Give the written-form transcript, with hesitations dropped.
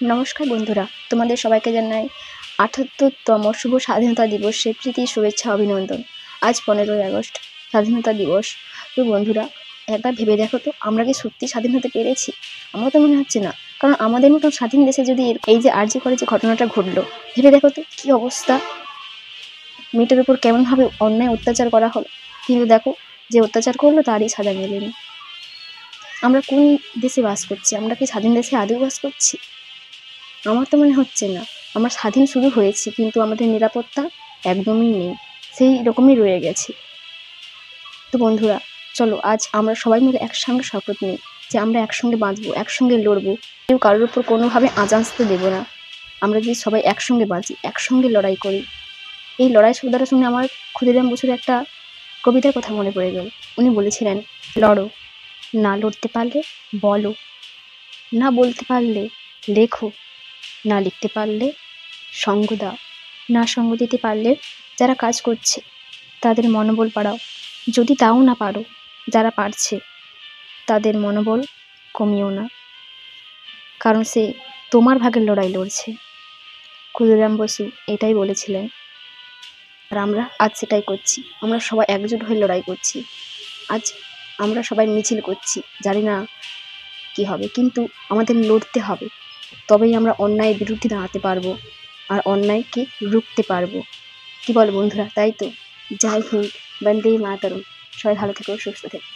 নমস্কার বন্ধুরা, তোমাদের সবাইকে জানাই ৭৮তম শুভ স্বাধীনতা দিবসের প্রীতি শুভেচ্ছা অভিনন্দন। আজ ১৫ই আগস্ট স্বাধীনতা দিবস। তো বন্ধুরা, একবার ভেবে দেখো তো, আমরা কি সত্যি স্বাধীন হতে পেরেছি? আমার তো মনে হচ্ছে না। কারণ আমাদের মতন স্বাধীন দেশে যদি এই যে আরজি করে যে ঘটনাটা ঘটলো, ভেবে দেখো তো কী অবস্থা। মেয়েটার উপর কেমনভাবে অন্যায় অত্যাচার করা হলো, কিন্তু দেখো যে অত্যাচার করলো তারই সাজা মেলেনি। আমরা কোন দেশে বাস করছি? আমরা কি স্বাধীন দেশে আদৌ বাস করছি? আমার তো মনে হচ্ছে না। আমরা স্বাধীন শুরু হয়েছি, কিন্তু আমাদের নিরাপত্তা একদমই নেই, সেই রকমই রয়ে গেছি। তো বন্ধুরা, চলো আজ আমরা সবাই মিলে একসঙ্গে শপথ নিই যে আমরা একসঙ্গে বাঁচবো, একসঙ্গে লড়বো, কেউ কারোর উপর কোনোভাবে আঁচ আঁচতে দেবো না। আমরা যদি সবাই একসঙ্গে বাঁচি, একসঙ্গে লড়াই করি। এই লড়াই শব্দটা শুনে আমার ক্ষুদিরাম বসুর একটা কবিতার কথা মনে পড়ে গেল। উনি বলেছিলেন, লড়ো, না লড়তে পারলে বলো, না বলতে পারলে লেখো, না লিখতে পারলে সঙ্গ দাও, না সঙ্গ দিতে পারলে যারা কাজ করছে তাদের মনোবল বাড়াও। যদি তাও না পারো, যারা পারছে তাদের মনোবল কমিও না, কারণ সে তোমার ভাগের লড়াই লড়ছে। ক্ষুদিরাম বসু এটাই বলেছিলেন, আর আমরা আজ সেটাই করছি। আমরা সবাই একজোট হয়ে লড়াই করছি। আজ আমরা সবাই মিছিল করছি, জানি না কি হবে, কিন্তু আমাদের লড়তে হবে। তবেই আমরা অন্যায়ের বিরুদ্ধে দাঁড়াতে পারবো আর অন্যায়কে রুখতে পারবো। কি বল বন্ধুরা, তাই তো? জয় হিন্দ, বন্দে মাতরম। সবাই ভালো থেকো, সুস্থ থেকো।